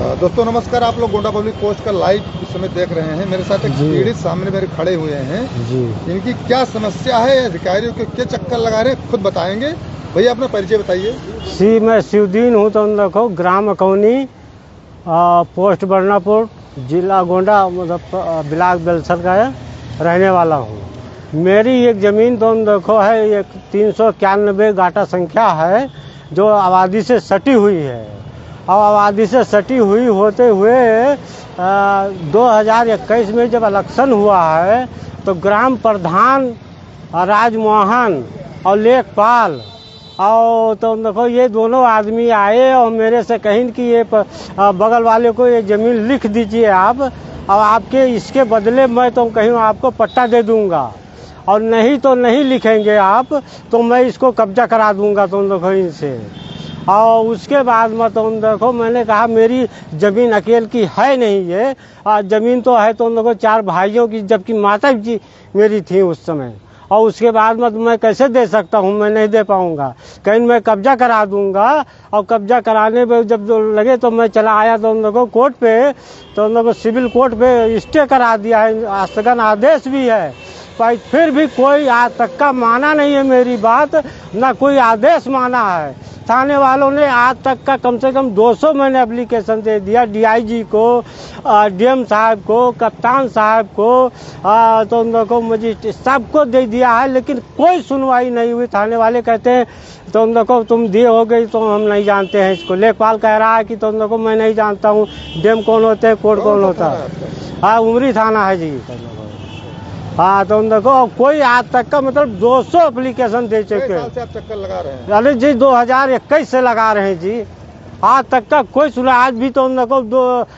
दोस्तों नमस्कार। आप लोग गोंडा पब्लिक पोस्ट का लाइव इस समय देख रहे हैं। मेरे साथ एक पीड़ित सामने मेरे खड़े हुए हैं जी। इनकी क्या समस्या है, अधिकारियों के क्या चक्कर लगा रहे हैं, खुद बताएंगे। भैया अपना परिचय बताइए। मैं शिवदीन हूँ। तो देखो ग्राम अकौनी, पोस्ट बरनापुर, जिला गोंडा, मतलब ब्लॉक बेलसर का रहने वाला हूँ। मेरी एक ज़मीन तो देखो है, एक 391 गाटा संख्या है जो आबादी से सटी हुई है। और आबादी से सटी हुई होते हुए 2021 में जब इलेक्शन हुआ है तो ग्राम प्रधान राजमोहन और लेखपाल और तो देखो ये दोनों आदमी आए और मेरे से कहीं कि ये बगल वाले को ये ज़मीन लिख दीजिए आप, और आपके इसके बदले मैं तो कहीं आपको पट्टा दे दूंगा, और नहीं तो नहीं लिखेंगे आप तो मैं इसको कब्जा करा दूंगा तुम देखो इनसे। और उसके बाद में तुम देखो मैंने कहा मेरी ज़मीन अकेले की है नहीं, ये ज़मीन तो है तुम देखो 4 भाइयों की, जबकि माता जी मेरी थी उस समय। और उसके बाद में मैं कैसे दे सकता हूँ, मैं नहीं दे पाऊँगा, कहीं मैं कब्जा करा दूंगा। और कब्जा कराने पे जब लगे तो मैं चला आया तो उन लोगों कोर्ट पे, तो उन लोगों सिविल कोर्ट पे स्टे करा दिया है, स्थगन आदेश भी है, पर फिर भी कोई आज तक का माना नहीं है मेरी बात, ना कोई आदेश माना है। थाने वालों ने आज तक का कम से कम 200 मैंने एप्लीकेशन दे दिया, डीआईजी को, डीएम साहब को, कप्तान साहब को, तो उन लोगों को मजिस्ट्रेट सबको दे दिया है, लेकिन कोई सुनवाई नहीं हुई। थाने वाले कहते हैं तो उन लोगों को तुम दिए हो गई तो हम नहीं जानते हैं इसको। लेखपाल कह रहा है कि तो उन लोगों को मैं नहीं जानता हूँ डीएम कौन होते हैं, कोर्ट कौन होता है। हाँ, उमरी थाना है जी। हाँ, तो देखो कोई आज तक का मतलब 200 एप्लीकेशन दे चुके हैं। आप चक्कर लगा रहे हैं? अरे जी 2021 से लगा रहे हैं जी, आज तक का कोई सुना। आज भी तो देखो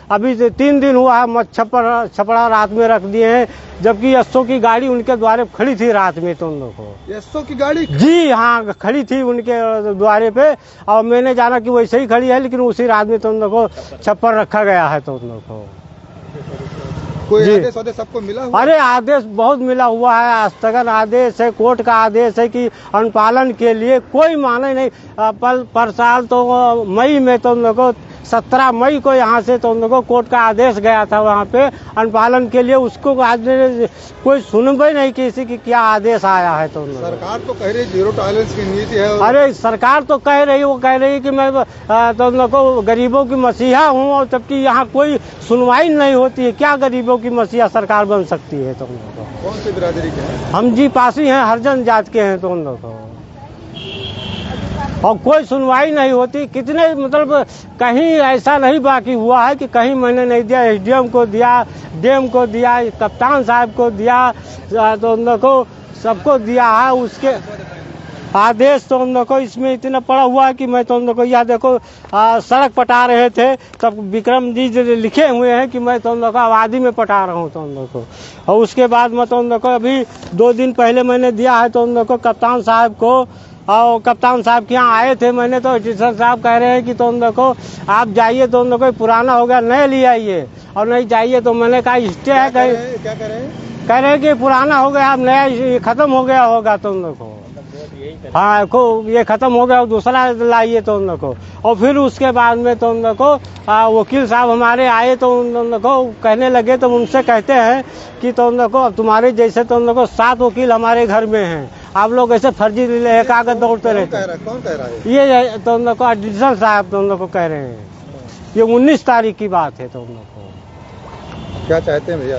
अभी 3 दिन हुआ है, छपड़ा रात में रख दिए हैं, जबकि एसओ की गाड़ी उनके द्वारे खड़ी थी रात में। तो देखो एसओ की गाड़ी जी हाँ खड़ी थी उनके द्वारे पे, और मैंने जाना कि वैसे ही खड़ी है, लेकिन उसी रात में तुम देखो छप्पर रखा गया है। तो देखो कोई आदेश सबको मिला हुआ? अरे आदेश बहुत मिला हुआ है, स्थगन आदेश है, कोर्ट का आदेश है कि अनुपालन के लिए कोई माने नहीं। पर साल तो मई में तो लोगों 17 मई को यहाँ से तो लोगों कोर्ट का आदेश गया था वहाँ पे अनुपालन के लिए, उसको आज कोई सुनवाई नहीं किसी की क्या आदेश आया है। तो सरकार तो कह रही है 0 टॉलरेंस की नीति है। अरे सरकार तो कह रही है, वो कह रही है कि मैं तो लोगों गरीबों की मसीहा हूँ, और जबकि यहाँ कोई सुनवाई नहीं होती है। क्या गरीबों की मसीहा सरकार बन सकती है? तुम लोगों कौन सी बिरादरी के हैं? हम जी पासी हैं, हरिजन जात के हैं तुम लोगों, और कोई सुनवाई नहीं होती। कितने मतलब कहीं ऐसा नहीं बाकी हुआ है कि कहीं मैंने नहीं दिया, एसडीएम को दिया, डीएम को दिया, कप्तान साहब को दिया, तो उन लोगों को सबको दिया है। उसके आदेश तो उन लोगों को इसमें इतना पड़ा हुआ है कि मैं तो उन लोगों को यह देखो सड़क पटा रहे थे तब विक्रम जी लिखे हुए हैं कि मैं तो उन लोगों को आबादी में पटा रहा हूँ तो उन लोगों को। और उसके बाद मैं तो उन लोगों को अभी 2 दिन पहले मैंने दिया है तो उन लोगों को कप्तान साहब को, और कप्तान साहब के यहाँ आए थे मैंने, तो टीचर साहब कह रहे हैं कि तो उन लोगों को आप जाइए, तो उन लोगों को पुराना हो गया नए ले आइए, और नहीं जाइए तो मैंने कहा स्टे है कहीं। क्या कह रहे हैं? कह रहे हैं कि पुराना हो गया, अब नया खत्म हो गया होगा तो उन लोगों को। हाँ को ये खत्म हो गया, दूसरा लाइए तो उन लोग को। और फिर उसके बाद में तो उन लोग को वकील साहब हमारे आए तो उन लोग को कहने लगे, तो उनसे कहते हैं कि तो उन लोग को अब तुम्हारे जैसे तो उन लोग को 7 वकील हमारे घर में हैं, आप लोग ऐसे फर्जी कागज दौड़ते रहते हैं। कौन कह रहा है? ये तो उन लोग को एडिशनल साहब तो उन लोग को कह रहे हैं, ये 19 तारीख की बात है। तो उन लोग को क्या चाहते हैं भैया?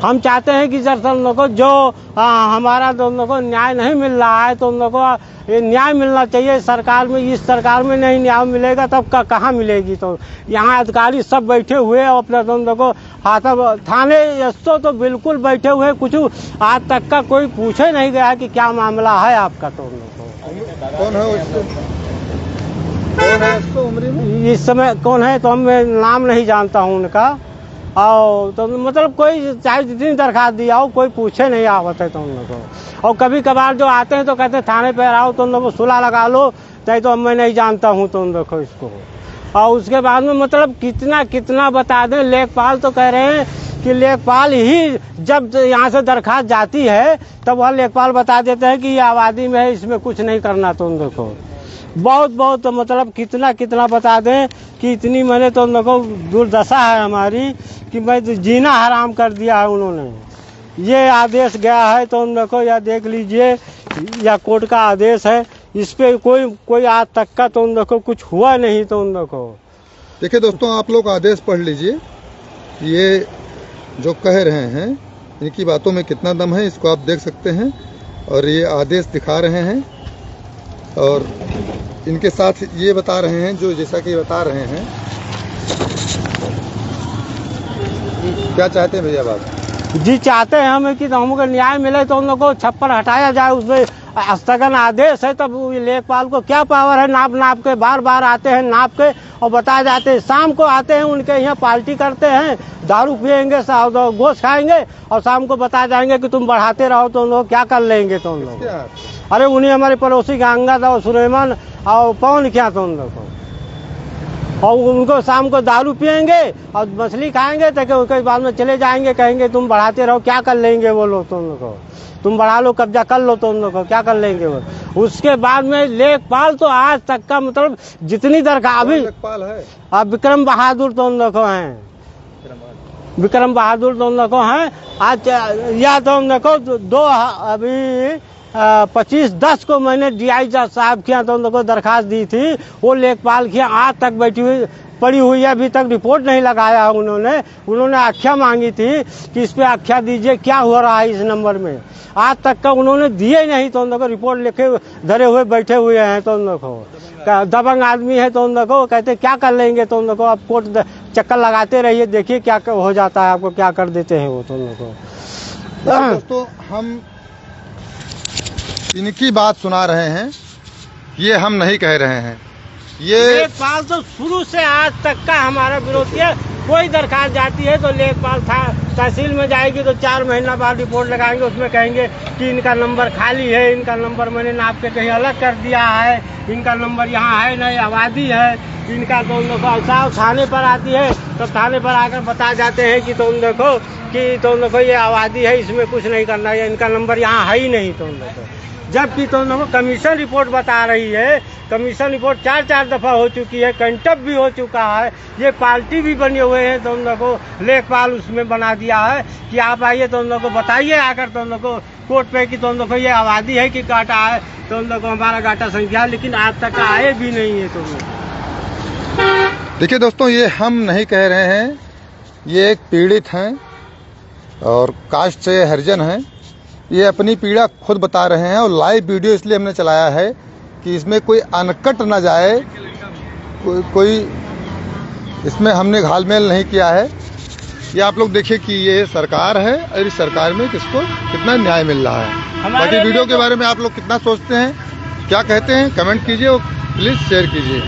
हम चाहते हैं कि सर उन लोग को जो हमारा तो उन लोग को न्याय नहीं मिल रहा है, तो उन लोग को ये न्याय मिलना चाहिए सरकार में। इस सरकार में नहीं न्याय मिलेगा तब कहाँ मिलेगी? तो यहाँ अधिकारी सब बैठे हुए और अपना तो उन लोग को हाथ थाने एसओ तो बिल्कुल बैठे हुए, कुछ आज तक का कोई पूछे नहीं गया कि क्या मामला है आपका। तो उन लोग को कौन है उसको उम्री में इस समय कौन है तो मैं नाम नहीं जानता हूँ उनका। और तो मतलब कोई चाहे जितनी दरखास्त दिया हो कोई पूछे नहीं आवत है तो उन लोगों को। और कभी कभार जो आते हैं तो कहते हैं थाने पे आओ तो उन लोगों को सुलह लगा लो, चाहे तो मैं नहीं जानता हूँ तो उन लोगों को इसको। और उसके बाद में मतलब कितना बता दें, लेखपाल तो कह रहे हैं कि लेखपाल ही जब यहाँ से दरखास्त जाती है तब वह लेखपाल बता देते हैं कि ये आबादी में है, इसमें कुछ नहीं करना तो उन लोगों को। बहुत बहुत मतलब कितना कितना बता दें कि इतनी मैंने तो देखो दुर्दशा है हमारी कि मैं तो जीना हराम कर दिया है उन्होंने। ये आदेश गया है तो देखो या देख लीजिए, या कोर्ट का आदेश है, इस पे कोई आज तक का तो देखो कुछ हुआ नहीं। तो देखो देखिए दोस्तों, आप लोग आदेश पढ़ लीजिए। ये जो कह रहे हैं इनकी बातों में कितना दम है इसको आप देख सकते हैं। और ये आदेश दिखा रहे हैं और इनके साथ ये बता रहे हैं, जो जैसा कि बता रहे हैं। क्या चाहते हैं भैया बात? जी चाहते हैं हम कि हमको न्याय मिले तो उन लोगों को छप्पर हटाया जाए। उसमें स्थगन आदेश है, तब लेखपाल को क्या पावर है? नाप के बार बार आते हैं, नाप के और बता जाते हैं। शाम को आते हैं, उनके यहाँ पार्टी करते हैं, दारू पियेंगे, गोश्त खाएंगे और शाम को बता जाएंगे कि तुम बढ़ाते रहो। तो उन लोग क्या कर लेंगे? तो उन लोग अरे उन्हीं हमारे पड़ोसी का अंगद और सुलेमान और पवन क्या तो उन लोग को, और उनको शाम को दारू पियेंगे और मछली खाएंगे तो उसके बाद में चले जाएंगे, कहेंगे तुम बढ़ाते रहो। क्या कर लेंगे वो लोग? तुम लोग को तुम बढ़ा लो, कब्जा कर लो, तो उन लोग को क्या कर लेंगे वो? उसके बाद में लेखपाल तो आज तक का मतलब जितनी दरकार अभी लेखपाल है, अब विक्रम बहादुर तो उन लोग को हैं, विक्रम बहादुर तो उन लोग को हैं। आज या तो उन लोग को दो अभी 25/10 को मैंने DI साहब के यहाँ तो उन लोग को दरखास्त दी थी। वो लेखपाल के यहाँ आज तक बैठी हुई पड़ी हुई है, अभी तक रिपोर्ट नहीं लगाया है उन्होंने आख्या मांगी थी कि इस पे आख्या दीजिए क्या हो रहा है इस नंबर में। आज तक का उन्होंने दिए नहीं। तो उन लोग को रिपोर्ट लिखे धरे हुए बैठे हुए हैं। तो उन लोग को दबंग आदमी है। तो उन लोग को कहते क्या कर लेंगे? तो उन लोग को आप कोर्ट चक्कर लगाते रहिए, देखिए क्या हो जाता है, आपको क्या कर देते हैं वो। तो उन लोग को दोस्तों हम इनकी बात सुना रहे हैं, ये हम नहीं कह रहे हैं। ये लेखपाल तो शुरू से आज तक का हमारा विरोध है। कोई दरखास्त जाती है तो लेखपाल तहसील में जाएगी तो 4 महीना बाद रिपोर्ट लगाएंगे, उसमें कहेंगे कि इनका नंबर खाली है, इनका नंबर मैंने नाप के कहीं अलग कर दिया है, इनका नंबर यहाँ है नहीं, आबादी है इनका। तो उन लोग को थाने पर आती है तो थाने पर आकर बता जाते हैं कि तुम देखो कि तुम देखो ये आबादी है, इसमें कुछ नहीं करना है, इनका नंबर यहाँ है ही नहीं। तुम देखो जबकि तुम लोगों को कमीशन रिपोर्ट बता रही है, कमीशन रिपोर्ट 4 दफा हो चुकी है, कंटप भी हो चुका है, ये पार्टी भी बने हुए हैं। तो उन लोगों को लेखपाल उसमें बना दिया है कि आप आइए तो उन लोगों को बताइए आकर तो उन लोगों को कोर्ट पे कि तो उन लोगों को ये आबादी है कि काटा है। तो उन लोगों को हमारा गाटा संख्या, लेकिन आज तक आए भी नहीं है। तो देखिए दोस्तों, ये हम नहीं कह रहे हैं, ये एक पीड़ित हैं और कास्ट से हरिजन हैं। ये अपनी पीड़ा खुद बता रहे हैं और लाइव वीडियो इसलिए हमने चलाया है कि इसमें कोई अनकट ना जाए, कोई इसमें हमने घालमेल नहीं किया है। ये आप लोग देखिए कि ये सरकार है और इस सरकार में किसको कितना न्याय मिल रहा है। बाकी वीडियो के बारे में आप लोग कितना सोचते हैं, क्या कहते हैं, कमेंट कीजिए और प्लीज़ शेयर कीजिए।